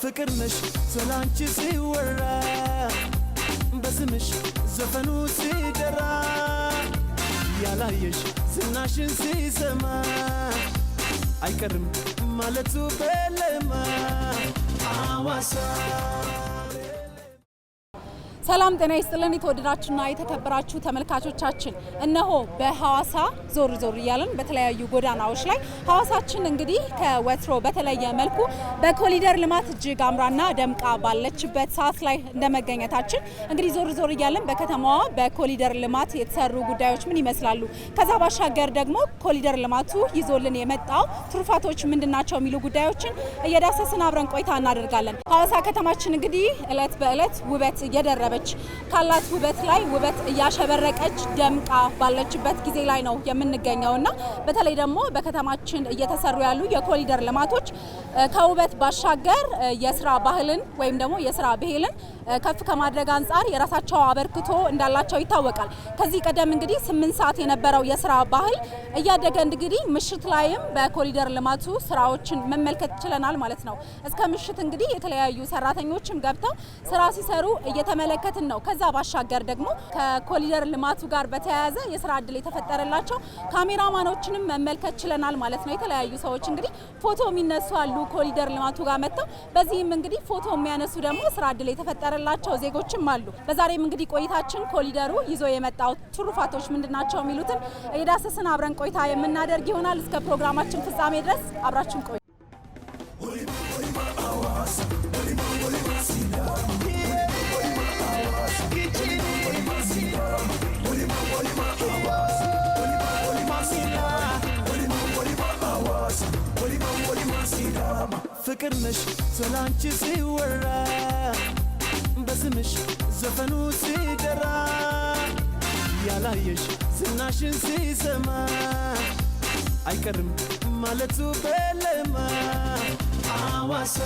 ፍቅርነሽ ስላንቺ ሲወራ በስምሽ ዘፈኑ ሲደራ ያላየሽ ዝናሽን ሲሰማ አይቀርም ማለቱ በለማ አዋሳ ሰላም ጤና ይስጥልን የተወደዳችሁና የተከበራችሁ ተመልካቾቻችን እነሆ በሐዋሳ ዞር ዞር እያለን በተለያዩ ጎዳናዎች ላይ ሐዋሳችን እንግዲህ ከወትሮ በተለየ መልኩ በኮሪደር ልማት እጅግ አምራና ደምቃ ባለችበት ሰዓት ላይ እንደመገኘታችን እንግዲህ ዞር ዞር እያለን በከተማዋ በኮሪደር ልማት የተሰሩ ጉዳዮች ምን ይመስላሉ ከዛ ባሻገር ደግሞ ኮሪደር ልማቱ ይዞልን የመጣው ትሩፋቶች ምንድናቸው የሚሉ ጉዳዮችን እየዳሰስን አብረን ቆይታ እናደርጋለን። ሐዋሳ ከተማችን እንግዲህ እለት በእለት ውበት እየደረበ ካላት ውበት ላይ ውበት እያሸበረቀች ደምቃ ባለችበት ጊዜ ላይ ነው የምንገኘውና በተለይ ደግሞ በከተማችን እየተሰሩ ያሉ የኮሪደር ልማቶች ከውበት ባሻገር የስራ ባህልን ወይም ደግሞ የስራ ብሄልን ከፍ ከማድረግ አንፃር የራሳቸው አበርክቶ እንዳላቸው ይታወቃል። ከዚህ ቀደም እንግዲህ 8 ሰዓት የነበረው የስራ ባህል እያደገ እንግዲህ ምሽት ላይም በኮሪደር ልማቱ ስራዎችን መመልከት ችለናል ማለት ነው። እስከ ምሽት እንግዲህ የተለያዩ ሰራተኞችም ገብተው ስራ ሲሰሩ እየተመለከትን ነው። ከዛ ባሻገር ደግሞ ከኮሪደር ልማቱ ጋር በተያያዘ የስራ እድል የተፈጠረላቸው ካሜራማኖችንም መመልከት ችለናል ማለት ነው። የተለያዩ ሰዎች እንግዲህ ፎቶ የሚነሱ አሉ ኮሪደር ልማቱ ጋር መጥተው በዚህም እንግዲህ ፎቶ የሚያነሱ ደግሞ ስራ እድል የተፈጠረላቸው ዜጎችም አሉ። በዛሬም እንግዲህ ቆይታችን ኮሪደሩ ይዞ የመጣው ትሩፋቶች ምንድናቸው የሚሉትን እየዳሰስን አብረን ቆይታ የምናደርግ ይሆናል። እስከ ፕሮግራማችን ፍጻሜ ድረስ አብራችን ቆዩ። ፍቅርነሽ ስላንቺ ሲወራ በስምሽ ዘፈኑ ሲደራ ያላየሽ ዝናሽን ሲሰማ አይቀርም ማለቱ በለማ አዋሳ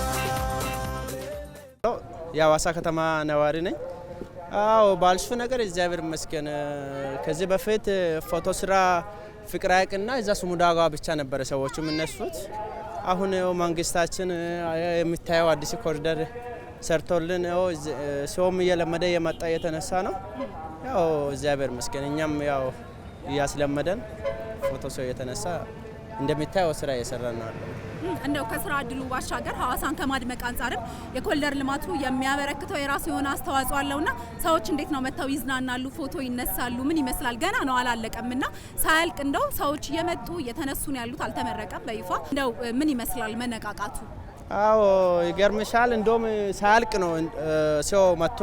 የሐዋሳ ከተማ ነዋሪ ነኝ። አዎ ባልሽው ነገር እግዚአብሔር ይመስገን። ከዚህ በፊት ፎቶ ስራ ፍቅር ሐይቅና እዛ ሱሙዳጋ ብቻ ነበር ሰዎቹ የሚነሱት። አሁን መንግስታችን የሚታየው አዲስ ኮሪደር ሰርቶልን ሰውም እየለመደ የመጣ የተነሳ ነው። ያው እግዚአብሔር ይመስገን እኛም ያው እያስለመደን ፎቶ ሰው የተነሳ እንደሚታየው ስራ እየሰራን ነው። እንደው ከስራ እድሉ ባሻገር ሐዋሳን ከማድመቅ አንፃርም የኮሪደር ልማቱ የሚያበረክተው የራሱ የሆነ አስተዋጽኦ አለውና ሰዎች እንዴት ነው መተው ይዝናናሉ፣ ፎቶ ይነሳሉ? ምን ይመስላል? ገና ነው አላለቀምና ሳያልቅ እንደው ሰዎች እየመጡ እየተነሱ ነው ያሉት፣ አልተመረቀም በይፋ። እንደው ምን ይመስላል መነቃቃቱ? አዎ ይገርምሻል፣ እንደውም ሳያልቅ ነው ሰው መጥቶ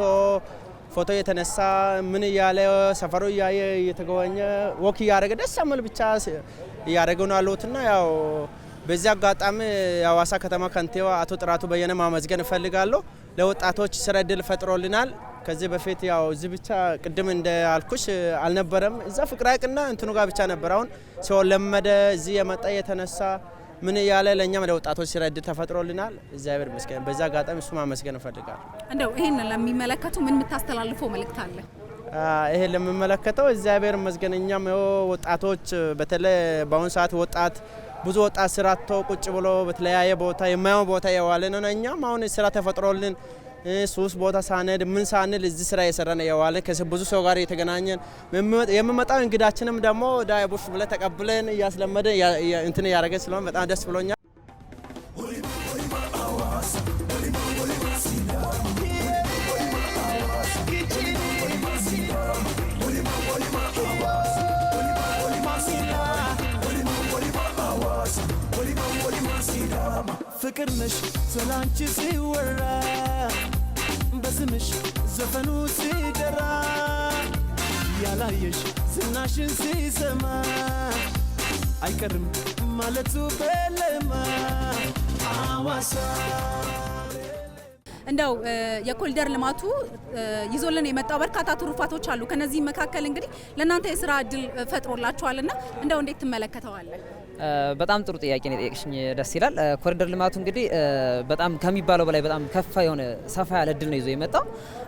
ፎቶ የተነሳ ምን እያለ ሰፈሩ እያየ እየተጎበኘ ወክ እያደረገ ደስ የሚል ብቻ እያደረጉ ነው ያሉትና ያው በዚህ አጋጣሚ የሐዋሳ ከተማ ከንቲባ አቶ ጥራቱ በየነ ማመስገን እፈልጋለሁ። ለወጣቶች ስራ እድል ፈጥሮልናል። ከዚህ በፊት ያው እዚህ ብቻ ቅድም እንዳልኩሽ አልነበረም። እዛ ፍቅር ሐይቅና እንትኑ ጋር ብቻ ነበር። አሁን ሰው ለመደ እዚህ የመጣ የተነሳ ምን ያለ ለኛም ለወጣቶች ስራ እድል ተፈጥሮልናል። እግዚአብሔር ይመስገን። በዛ አጋጣሚ እሱ ማመስገን እፈልጋለሁ። እንደው ይሄን ለሚመለከቱ ምን የምታስተላልፈው መልእክት አለ? ይሄ ለሚመለከተው እግዚአብሔር ይመስገን እኛም ወጣቶች በተለይ በአሁኑ ሰዓት ወጣት ብዙ ወጣት ስራ አጥቶ ቁጭ ብሎ በተለያየ ቦታ የማይሆን ቦታ የዋለ ነው። እኛም አሁን ስራ ተፈጥሮልን ሱስ ቦታ ሳንሄድ ምን ሳንል እዚህ ስራ እየሰራን የዋለ ከብዙ ሰው ጋር የተገናኘን የሚመጣው እንግዳችንም ደግሞ ዳይቡሽ ብለ ተቀብለን እያስለመደ እንትን ያደረገ ስለሆነ በጣም ደስ ብሎኛል። ፍቅርነሽ ስላንቺ ሲወራ በስምሽ ዘፈኑ ሲደራ ያላየሽ ዝናሽን ሲሰማ አይቀርም ማለቱ በለማ አዋሳ እንደው የኮሪደር ልማቱ ይዞልን የመጣው በርካታ ትሩፋቶች አሉ። ከነዚህ መካከል እንግዲህ ለእናንተ የስራ እድል ፈጥሮላችኋልና እንደው እንዴት ትመለከተዋለህ? በጣም ጥሩ ጥያቄ ነው የጠየቅሽኝ፣ ደስ ይላል። ኮሪደር ልማቱ እንግዲህ በጣም ከሚባለው በላይ በጣም ሰፋ ያለ እድል ነው ይዞ የመጣው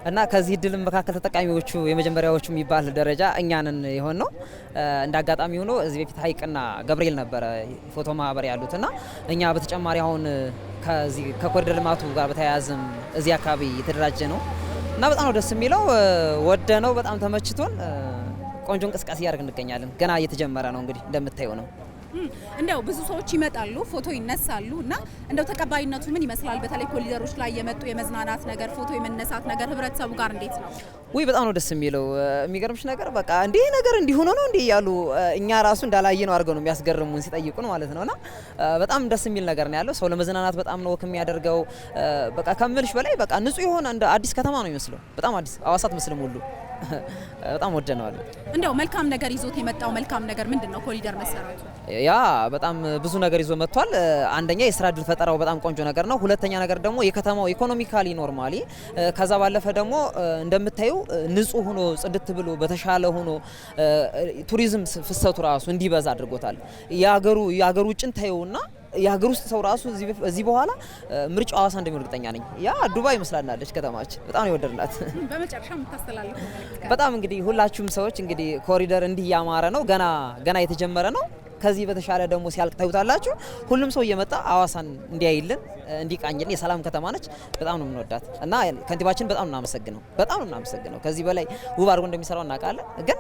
እና ከዚህ እድል መካከል ተጠቃሚዎቹ የመጀመሪያዎቹ የሚባል ደረጃ እኛንን የሆን ነው። እንደ አጋጣሚ ሆኖ እዚህ በፊት ሀይቅና ገብርኤል ነበረ ፎቶ ማህበር ያሉትና እኛ በተጨማሪ አሁን ከኮሪደር ልማቱ ጋር በተያያዘም እዚህ አካባቢ የተደራጀ ነው እና በጣም ነው ደስ የሚለው። ወደ ነው በጣም ተመችቶን ቆንጆ እንቅስቃሴ እያደረግን እንገኛለን። ገና እየተጀመረ ነው እንግዲህ እንደምታየው ነው። እንደው ብዙ ሰዎች ይመጣሉ፣ ፎቶ ይነሳሉ እና እንደው ተቀባይነቱ ምን ይመስላል? በተለይ ኮሪደሮች ላይ የመጡ የመዝናናት ነገር፣ ፎቶ የመነሳት ነገር ህብረተሰቡ ጋር እንዴት ነው? ውይ በጣም ነው ደስ የሚለው። የሚገርምሽ ነገር በቃ እንዲህ ነገር እንዲሆነ ነው እንዲህ ያሉ እኛ ራሱ እንዳላየ ነው አድርገው ነው የሚያስገርሙን ሲጠይቁን ማለት ነውና በጣም ደስ የሚል ነገር ነው ያለው። ሰው ለመዝናናት በጣም ነው የሚያደርገው። በቃ ከምልሽ በላይ በቃ ንጹህ የሆነ እንደ አዲስ ከተማ ነው የሚመስለው። በጣም አዲስ ሐዋሳ አትመስልም ሁሉ በጣም ወደነዋል። እንደው መልካም ነገር ይዞት የመጣው መልካም ነገር ምንድነው? ኮሪደር መሰራቱ ያ በጣም ብዙ ነገር ይዞ መጥቷል። አንደኛ የስራ እድል ፈጠራው በጣም ቆንጆ ነገር ነው። ሁለተኛ ነገር ደግሞ የከተማው ኢኮኖሚካሊ ኖርማሊ ከዛ ባለፈ ደግሞ እንደምታዩ ንጹህ ሆኖ ጽድት ብሎ በተሻለ ሆኖ ቱሪዝም ፍሰቱ ራሱ እንዲበዛ አድርጎታል። የሀገሩ ውጭን ታዩና የሀገር ውስጥ ሰው ራሱ እዚህ በኋላ ምርጫው ሐዋሳ እንደሚሆን እርግጠኛ ነኝ። ያ ዱባይ መስላለች ከተማችን በጣም ነው የወደድናት። በመጨረሻ የምታስተላልፈው መልእክት? በጣም እንግዲህ ሁላችሁም ሰዎች እንግዲህ ኮሪደር እንዲህ ያማረ ነው፣ ገና የተጀመረ ነው። ከዚህ በተሻለ ደግሞ ሲያልቅ ታዩታላችሁ። ሁሉም ሰው እየመጣ ሐዋሳን እንዲያይልን እንዲቃኝልን የሰላም ከተማ ነች። በጣም ነው የምንወዳት እና ከንቲባችን በጣም ነው እናመሰግነው። ከዚህ በላይ ውብ አድርጎ እንደሚሰራው እናውቃለን፣ ግን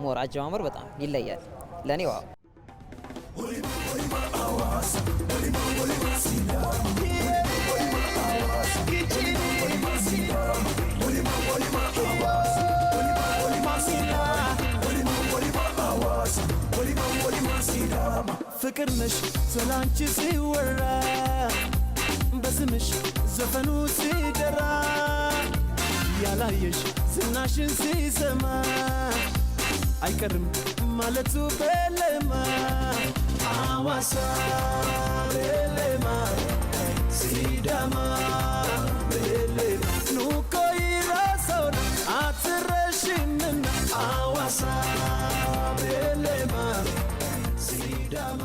ሞር አጀማመር በጣም ይለያል ለኔ። ዋው ፍቅር ነሽ ስላንቺ ሲወራ በስምሽ ዘፈኑ ሲደራ ያላየሽ ዝናሽን ሲሰማ አይቀርም ማለቱ በለማ ሐዋሳ በለማ ሲዳማ በለማ ኑኮ ይራሰውን አትረሽምና ሐዋሳ በለማ ሲዳማ።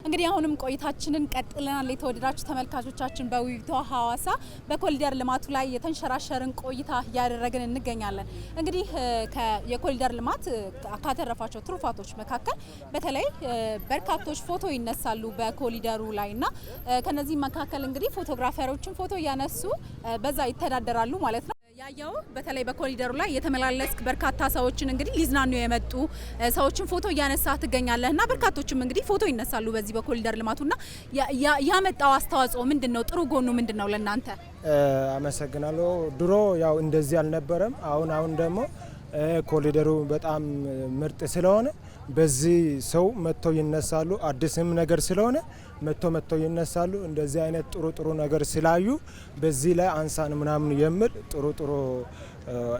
እንግዲህ አሁንም ቆይታችንን ቀጥለናል። የተወደዳችሁ ተመልካቾቻችን በውቢቷ ሐዋሳ በኮሪደር ልማቱ ላይ የተንሸራሸርን ቆይታ እያደረግን እንገኛለን። እንግዲህ የኮሪደር ልማት ካተረፋቸው ትሩፋቶች መካከል በተለይ በርካቶች ፎቶ ይነሳሉ በኮሪደሩ ላይና ከነዚህ መካከል እንግዲህ ፎቶግራፈሮችን ፎቶ እያነሱ በዛ ይተዳደራሉ ማለት ነው። ያየው በተለይ በኮሪደሩ ላይ የተመላለስክ በርካታ ሰዎችን እንግዲህ ሊዝናኑ የመጡ ሰዎችን ፎቶ እያነሳ ትገኛለህና በርካቶችም እንግዲህ ፎቶ ይነሳሉ በዚህ በኮሪደር ልማቱና ያመጣው አስተዋጽኦ ምንድነው? ጥሩ ጎኑ ምንድነው ለናንተ? አመሰግናለሁ። ድሮ ያው እንደዚህ አልነበረም። አሁን ደግሞ ኮሪደሩ በጣም ምርጥ ስለሆነ በዚህ ሰው መጥቶ ይነሳሉ። አዲስም ነገር ስለሆነ መጥቶ ይነሳሉ። እንደዚህ አይነት ጥሩ ነገር ስላዩ በዚህ ላይ አንሳን ምናምን የሚል ጥሩ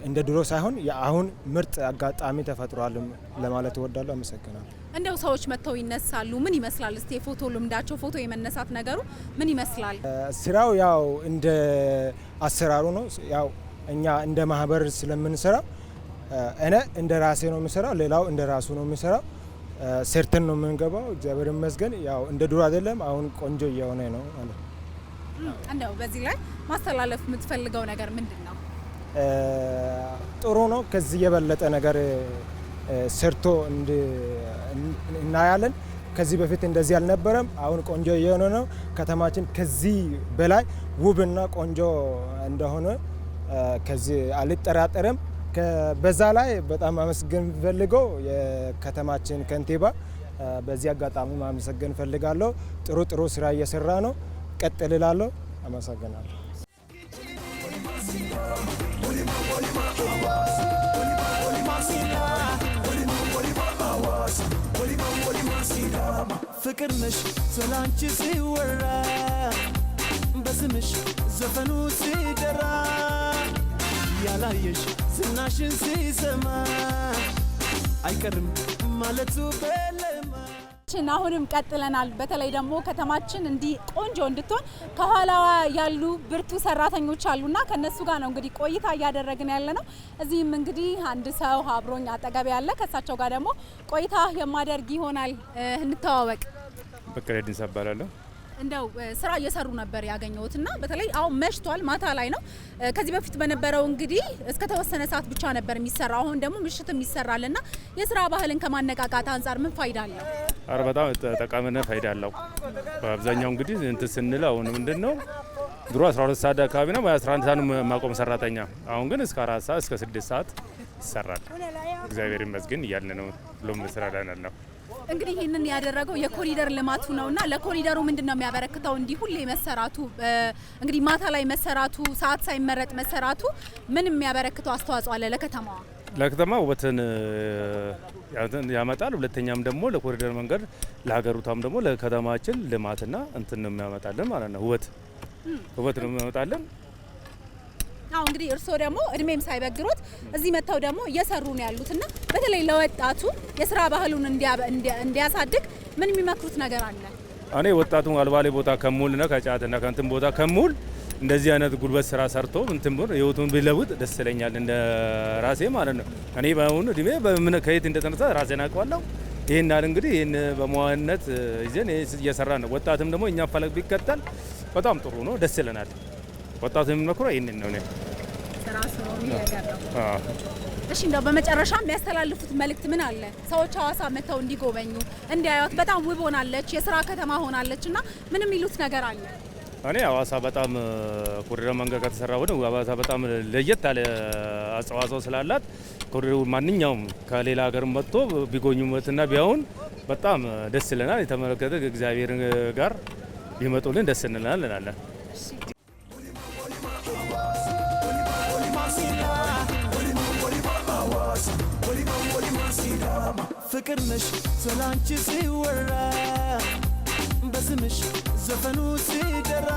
እንደ ድሮ ሳይሆን አሁን ምርጥ አጋጣሚ ተፈጥሯል ለማለት እወዳለሁ። አመሰግናለሁ። እንደው ሰዎች መጥተው ይነሳሉ፣ ምን ይመስላል? እስቲ የፎቶ ልምዳቸው ፎቶ የመነሳት ነገሩ ምን ይመስላል? ስራው ያው እንደ አሰራሩ ነው። ያው እኛ እንደ ማህበር ስለምንሰራ እኔ እንደ ራሴ ነው የምሰራው፣ ሌላው እንደ ራሱ ነው የሚሰራው። ሰርተን ነው የምንገባው። እግዚአብሔር ይመስገን ያው እንደ ድሮ አይደለም፣ አሁን ቆንጆ እየሆነ ነው ማለት ነው። እንደው በዚህ ላይ ማስተላለፍ የምትፈልገው ነገር ምንድን ነው? ጥሩ ነው። ከዚህ የበለጠ ነገር ሰርቶ እናያለን። ከዚህ በፊት እንደዚህ አልነበረም። አሁን ቆንጆ እየሆነ ነው። ከተማችን ከዚህ በላይ ውብና ቆንጆ እንደሆነ ከዚህ አልጠራጠርም። በዛ ላይ በጣም አመስገን ፈልገው የከተማችን ከንቲባ በዚህ አጋጣሚ ማመስገን ፈልጋለሁ። ጥሩ ስራ እየሰራ ነው። ቀጥል እላለሁ። አመሰግናለሁ። ፍቅር ነሽ ስላንቺ ሲወራ በስምሽ ዘፈኑ ሲደራ ያላየሽ ዝናሽን ሲሰማ አይቀርም ማለቱ በለማ ጉዟችን አሁንም ቀጥለናል። በተለይ ደግሞ ከተማችን እንዲህ ቆንጆ እንድትሆን ከኋላዋ ያሉ ብርቱ ሰራተኞች አሉና ከነሱ ጋር ነው እንግዲህ ቆይታ እያደረግን ያለነው። እዚህም እንግዲህ አንድ ሰው አብሮኝ አጠገብ ያለ ከሳቸው ጋር ደግሞ ቆይታ የማደርግ ይሆናል። እንተዋወቅ። በቀለ ድንሳ እባላለሁ። እንደው ስራ እየሰሩ ነበር ያገኘሁትና በተለይ አሁን መሽቷል፣ ማታ ላይ ነው። ከዚህ በፊት በነበረው እንግዲህ እስከ ተወሰነ ሰዓት ብቻ ነበር የሚሰራው፣ አሁን ደግሞ ምሽትም ይሰራልና የስራ ባህልን ከማነቃቃት አንጻር ምን ፋይዳ አለው? አረ በጣም ጠቃሚና ፋይዳ አለው። በአብዛኛው እንግዲህ እንትን ስንል አሁን ምንድነው ድሮ 12 ሰዓት አካባቢ ነው 11 ሰዓት ማቆም ሰራተኛ፣ አሁን ግን እስከ 4 ሰዓት እስከ 6 ሰዓት ይሰራል። እግዚአብሔር ይመስገን እያልን ነው። ሁሉም ስራ ላይ ነው። እንግዲህ ይህንን ያደረገው የኮሪደር ልማቱ ነውና ለኮሪደሩ ምንድነው የሚያበረክተው? እንዲህ ሁሌ መሰራቱ እንግዲህ ማታ ላይ መሰራቱ ሰዓት ሳይመረጥ መሰራቱ ምን የሚያበረክተው አስተዋጽኦ አለ ለከተማዋ? ለከተማ ውበትን ያመጣል። ሁለተኛም ደግሞ ለኮሪደር መንገድ ለሀገሪቷም ደግሞ ለከተማችን ልማትና እንትን ነው የሚያመጣልን ማለት ነው። ውበት ነው የሚያመጣልን። አሁን እንግዲህ እርስዎ ደግሞ እድሜም ሳይበግሮት እዚህ መጥተው ደግሞ እየሰሩ ነው ያሉትና በተለይ ለወጣቱ የስራ ባህሉን እንዲያሳድግ ምን የሚመክሩት ነገር አለ? እኔ ወጣቱን አልባሌ ቦታ ከሙልና ከጫትና ከእንትን ቦታ ከሙል እንደዚህ አይነት ጉልበት ስራ ሰርቶ እንትን ብሎ ህይወቱን ቢለውጥ ደስ ይለኛል፣ እንደ ራሴ ማለት ነው። እኔ በአሁኑ እድሜ በምን ከየት እንደተነሳ ራሴን አውቀዋለሁ። ይሄን አለ እንግዲህ ይሄን በመዋነት ይዘን እየሰራ ነው። ወጣትም ደግሞ እኛ ፈለግ ቢከተል በጣም ጥሩ ነው፣ ደስ ይለናል። ወጣቱ የሚመክረው ይሄንን ነው። ራሱ ነው የሚያገራው። እሺ እንደው በመጨረሻ የሚያስተላልፉት መልእክት ምን አለ? ሰዎች ሐዋሳ መተው እንዲጎበኙ እንዲያዩት፣ በጣም ውብ ሆናለች፣ የስራ ከተማ ሆናለችና ምን የሚሉት ነገር አለ? እኔ ሐዋሳ በጣም ኮሪደር መንገድ ከተሰራ ወደ ሐዋሳ በጣም ለየት ያለ አስተዋጽኦ ስላላት ኮሪደሩ ማንኛውም ከሌላ ሀገር መጥቶ ቢጎኙበትና ቢያዩን በጣም ደስ ይለናል። የተመለከተ እግዚአብሔር ጋር ቢመጡልን ደስ እንላለን። ፍቅር ነሽ ስላንቺ ሲወራ በስምሽ ዘፈኑ ሲደራ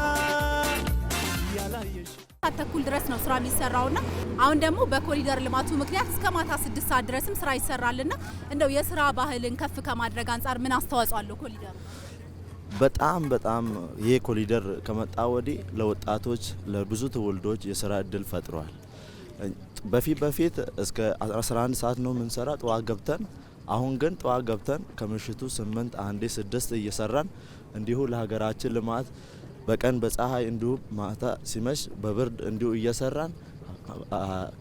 ያላየሽ ተኩል ድረስ ነው ስራ የሚሰራውና አሁን ደግሞ በኮሪደር ልማቱ ምክንያት እስከ ማታ 6 ሰዓት ድረስም ስራ ይሰራልና እንደው የስራ ባህልን ከፍ ከማድረግ አንጻር ምን አስተዋጽኦ አለው ኮሪደር? በጣም ይሄ ኮሪደር ከመጣ ወዲህ ለወጣቶች ለብዙ ትውልዶች የስራ እድል ፈጥሯል። በፊት እስከ 11 ሰዓት ነው የምንሰራ ጠዋት ገብተን፣ አሁን ግን ጠዋት ገብተን ከምሽቱ 8 አንዴ 6 እየሰራን እንዲሁ ለሀገራችን ልማት በቀን በፀሐይ እንዲሁ ማታ ሲመሽ በብርድ እንዲሁ እየሰራን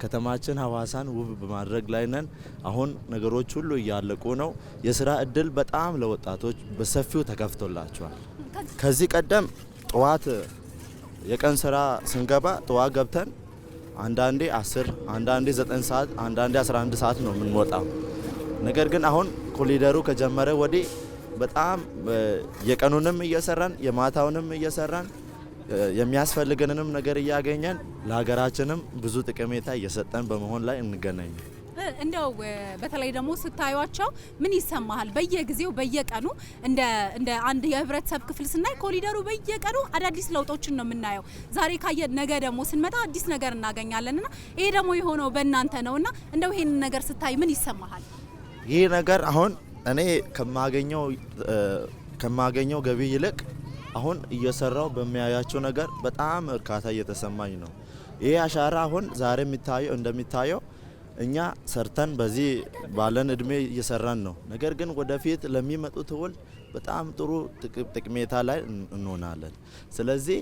ከተማችን ሐዋሳን ውብ በማድረግ ላይ ነን። አሁን ነገሮች ሁሉ እያለቁ ነው። የስራ እድል በጣም ለወጣቶች በሰፊው ተከፍቶላቸዋል። ከዚህ ቀደም ጠዋት የቀን ስራ ስንገባ ጠዋት ገብተን አንዳንዴ 10 አንዳንዴ 9 ሰዓት አንዳንዴ 11 ሰዓት ነው የምንወጣው። ነገር ግን አሁን ኮሪደሩ ከጀመረ ወዲህ በጣም የቀኑንም እየሰራን የማታውንም እየሰራን የሚያስፈልገንንም ነገር እያገኘን ለሀገራችንም ብዙ ጥቅሜታ እየሰጠን በመሆን ላይ እንገናኝ። እንደው በተለይ ደግሞ ስታዩቸው ምን ይሰማሃል? በየጊዜው በየቀኑ እንደ አንድ የህብረተሰብ ክፍል ስናይ ኮሪደሩ በየቀኑ አዳዲስ ለውጦችን ነው የምናየው። ዛሬ ካየ ነገ ደግሞ ስንመጣ አዲስ ነገር እናገኛለንና ይሄ ደግሞ የሆነው በእናንተ ነውና እንደው ይሄን ነገር ስታይ ምን ይሰማሃል? ይህ ነገር አሁን እኔ ከማገኘው ገቢ ይልቅ አሁን እየሰራው በሚያያቸው ነገር በጣም እርካታ እየተሰማኝ ነው። ይሄ አሻራ አሁን ዛሬ እንደሚታየው እኛ ሰርተን በዚህ ባለን እድሜ እየሰራን ነው። ነገር ግን ወደፊት ለሚመጡ ትውልድ በጣም ጥሩ ጥቅሜታ ላይ እንሆናለን። ስለዚህ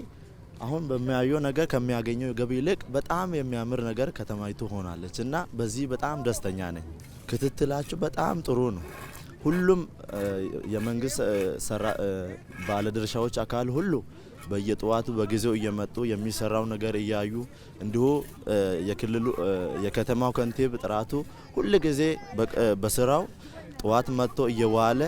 አሁን በሚያየው ነገር ከሚያገኘው ገቢ ይልቅ በጣም የሚያምር ነገር ከተማይቱ ሆናለች እና በዚህ በጣም ደስተኛ ነኝ። ክትትላችሁ በጣም ጥሩ ነው። ሁሉም የመንግስት ባለድርሻዎች አካል ሁሉ በየጠዋቱ በጊዜው እየመጡ የሚሰራው ነገር እያዩ እንዲሁ የክልሉ የከተማው ከንቲባ ጥራቱ ሁሉ ጊዜ በስራው ጠዋት መጥቶ እየዋለ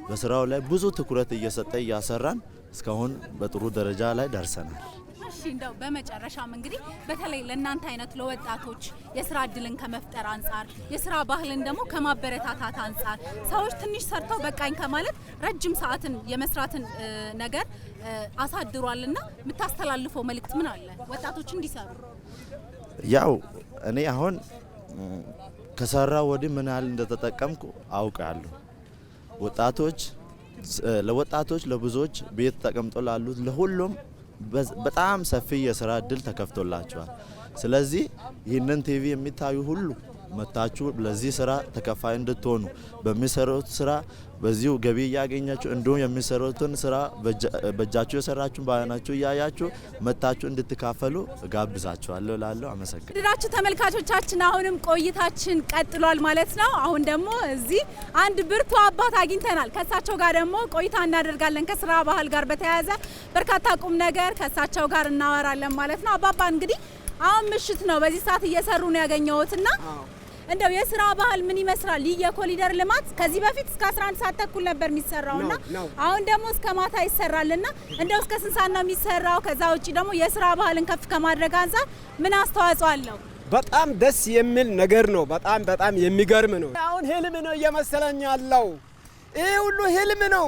በስራው ላይ ብዙ ትኩረት እየሰጠ እያሰራን እስካሁን በጥሩ ደረጃ ላይ ደርሰናል። እሺ እንደው በመጨረሻም እንግዲህ በተለይ ለእናንተ አይነት ለወጣቶች የስራ እድልን ከመፍጠር አንጻር የስራ ባህልን ደግሞ ከማበረታታት አንጻር ሰዎች ትንሽ ሰርተው በቃኝ ከማለት ረጅም ሰዓትን የመስራትን ነገር አሳድሯልና የምታስተላልፈው መልእክት ምን አለ ወጣቶች እንዲሰሩ? ያው እኔ አሁን ከሰራ ወዲህ ምን ያህል እንደተጠቀምኩ አውቃለሁ። ወጣቶች ለወጣቶች ለብዙዎች ቤት ተቀምጦ ላሉት ለሁሉም በጣም ሰፊ የስራ እድል ተከፍቶላቸዋል። ስለዚህ ይህንን ቲቪ የሚታዩ ሁሉ መታችሁ ለዚህ ስራ ተከፋይ እንድትሆኑ በሚሰሩት ስራ በዚሁ ገቢ እያገኛችሁ እንዲሁም የሚሰሩትን ስራ በእጃችሁ የሰራችሁ ባያናችሁ እያያችሁ መታችሁ እንድትካፈሉ ጋብዛችኋለሁ እላለሁ። አመሰግናለሁ። ድራችሁ ተመልካቾቻችን አሁንም ቆይታችን ቀጥሏል ማለት ነው። አሁን ደግሞ እዚህ አንድ ብርቱ አባት አግኝተናል። ከሳቸው ጋር ደግሞ ቆይታ እናደርጋለን። ከስራ ባህል ጋር በተያያዘ በርካታ ቁም ነገር ከሳቸው ጋር እናወራለን ማለት ነው። አባባ እንግዲህ አሁን ምሽት ነው፣ በዚህ ሰዓት እየሰሩ ነው ያገኘሁትና እንደው የስራ ባህል ምን ይመስላል? ይህ የኮሪደር ልማት ከዚህ በፊት እስከ 11 ሰዓት ተኩል ነበር የሚሰራውና አሁን ደግሞ እስከ ማታ ይሰራልና እንደው እስከ ስንት ሰዓት ነው የሚሰራው? ከዛ ውጪ ደግሞ የስራ ባህልን ከፍ ከማድረግ አንፃር ምን አስተዋጽኦ አለው? በጣም ደስ የሚል ነገር ነው። በጣም የሚገርም ነው። አሁን ህልም ነው እየመሰለኝ ያለው። ይሄ ሁሉ ህልም ነው፣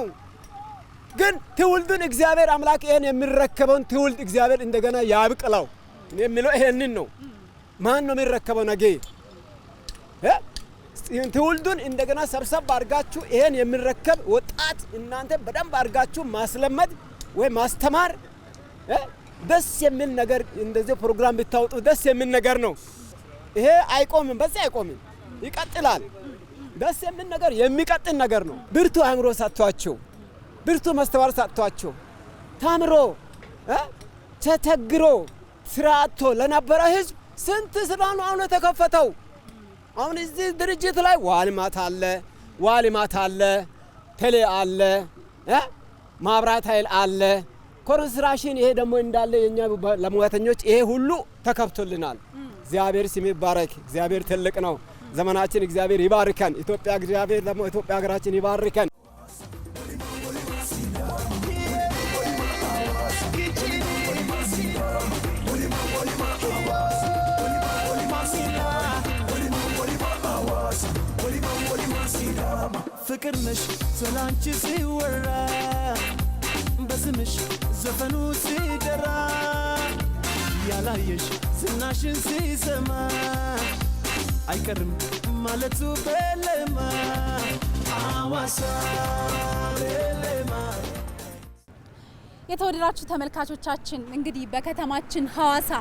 ግን ትውልዱን እግዚአብሔር አምላክ ይሄን የሚረከበውን ትውልድ እግዚአብሔር እንደገና ያብቅለው የሚለው ይሄንን ነው። ማን ነው የሚረከበው ነገ? ትውልዱን እንደገና ሰብሰብ አድርጋችሁ ይሄን የሚረከብ ወጣት እናንተ በደንብ አድርጋችሁ ማስለመድ ወይ ማስተማር ደስ የሚል ነገር እንደዚህ ፕሮግራም ብታወጡ ደስ የሚል ነገር ነው። ይሄ አይቆምም፣ በዚህ አይቆምም፣ ይቀጥላል። ደስ የሚል ነገር የሚቀጥል ነገር ነው። ብርቱ አእምሮ ሰጥቷቸው፣ ብርቱ ማስተዋል ሰጥቷቸው ታምሮ ተተግሮ ስራ አጥቶ ለነበረ ህዝብ ስንት ስራ ነው አሁን የተከፈተው። አሁን እዚህ ድርጅት ላይ ዋልማት አለ፣ ቴሌ አለ፣ ማብራት ኃይል አለ፣ ኮንስትራክሽን ይሄ ደግሞ እንዳለ የኛ ለሙያተኞች ይሄ ሁሉ ተከፍቶልናል። እግዚአብሔር ስም ይባረክ። እግዚአብሔር ትልቅ ነው። ዘመናችን እግዚአብሔር ይባርከን። ኢትዮጵያ እግዚአብሔር ደግሞ ኢትዮጵያ ሀገራችን ይባርከን። ፍቅር ነሽ ስላንቺ ሲወራ በስምሽ ዘፈኑ ሲደራ ያላየሽ ዝናሽን ሲሰማ አይቀርም ማለቱ በለማ አዋሳ በለማ። የተወደዳችሁ ተመልካቾቻችን እንግዲህ በከተማችን ሐዋሳ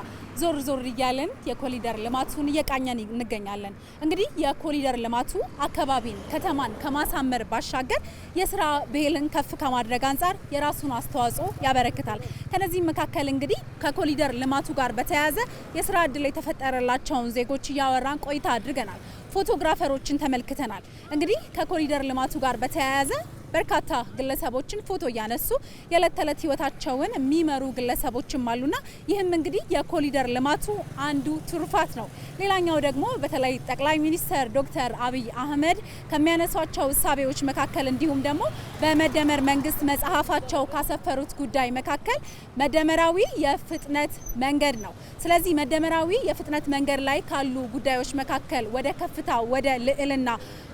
ዞር ዞር እያለን የኮሪደር ልማቱን እየቃኘን እንገኛለን። እንግዲህ የኮሪደር ልማቱ አካባቢን ከተማን ከማሳመር ባሻገር የስራ ባህልን ከፍ ከማድረግ አንጻር የራሱን አስተዋጽኦ ያበረክታል። ከነዚህም መካከል እንግዲህ ከኮሪደር ልማቱ ጋር በተያያዘ የስራ እድል የተፈጠረላቸውን ዜጎች እያወራን ቆይታ አድርገናል። ፎቶግራፈሮችን ተመልክተናል። እንግዲህ ከኮሪደር ልማቱ ጋር በተያያዘ በርካታ ግለሰቦችን ፎቶ እያነሱ የዕለት ተዕለት ህይወታቸውን የሚመሩ ግለሰቦችም አሉና ይህም እንግዲህ የኮሪደር ልማቱ አንዱ ትሩፋት ነው። ሌላኛው ደግሞ በተለይ ጠቅላይ ሚኒስትር ዶክተር አብይ አህመድ ከሚያነሷቸው እሳቤዎች መካከል እንዲሁም ደግሞ በመደመር መንግስት መጽሐፋቸው ካሰፈሩት ጉዳይ መካከል መደመራዊ የፍጥነት መንገድ ነው። ስለዚህ መደመራዊ የፍጥነት መንገድ ላይ ካሉ ጉዳዮች መካከል ወደ ከፍታ፣ ወደ ልዕልና፣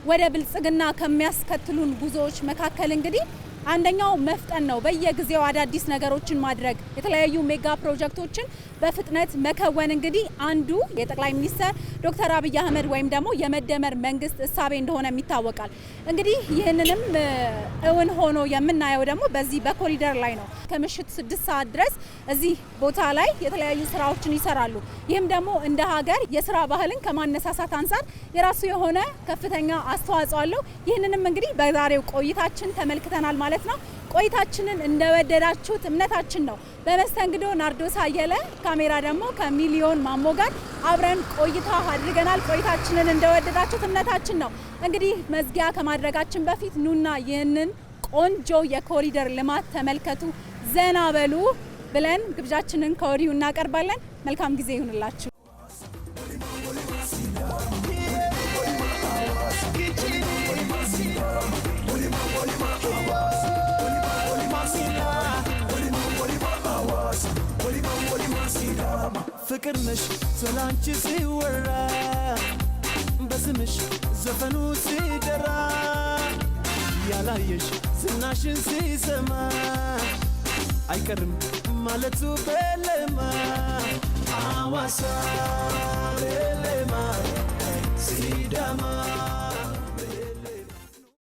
ወደ ብልጽግና ከሚያስከትሉን ጉዞዎች መካከል እንግዲህ አንደኛው መፍጠን ነው። በየጊዜው አዳዲስ ነገሮችን ማድረግ፣ የተለያዩ ሜጋ ፕሮጀክቶችን በፍጥነት መከወን እንግዲህ አንዱ የጠቅላይ ሚኒስትር ዶክተር አብይ አህመድ ወይም ደግሞ የመደመር መንግስት እሳቤ እንደሆነ ይታወቃል። እንግዲህ ይህንንም እውን ሆኖ የምናየው ደግሞ በዚህ በኮሪደር ላይ ነው። ከምሽት 6 ሰዓት ድረስ እዚህ ቦታ ላይ የተለያዩ ስራዎችን ይሰራሉ። ይህም ደግሞ እንደ ሀገር የስራ ባህልን ከማነሳሳት አንጻር የራሱ የሆነ ከፍተኛ አስተዋጽኦ አለው። ይህንንም እንግዲህ በዛሬው ቆይታችን ተመልክተናል ማለት ነው። ቆይታችንን እንደወደዳችሁት እምነታችን ነው። በመስተንግዶ ናርዶስ አየለ፣ ካሜራ ደግሞ ከሚሊዮን ማሞ ጋር አብረን ቆይታ አድርገናል። ቆይታችንን እንደወደዳችሁት እምነታችን ነው። እንግዲህ መዝጊያ ከማድረጋችን በፊት ኑና ይህንን ቆንጆ የኮሪደር ልማት ተመልከቱ፣ ዘና በሉ ብለን ግብዣችንን ከወዲሁ እናቀርባለን። መልካም ጊዜ ይሁንላችሁ። ፍቅር ነሽ ስላንቺ ሲወራ በስምሽ ዘፈኑ ሲደራ ያላየሽ ዝናሽን ሲሰማ አይቀርም ማለቱ በለማ አዋሳ በለማ ሲዳማ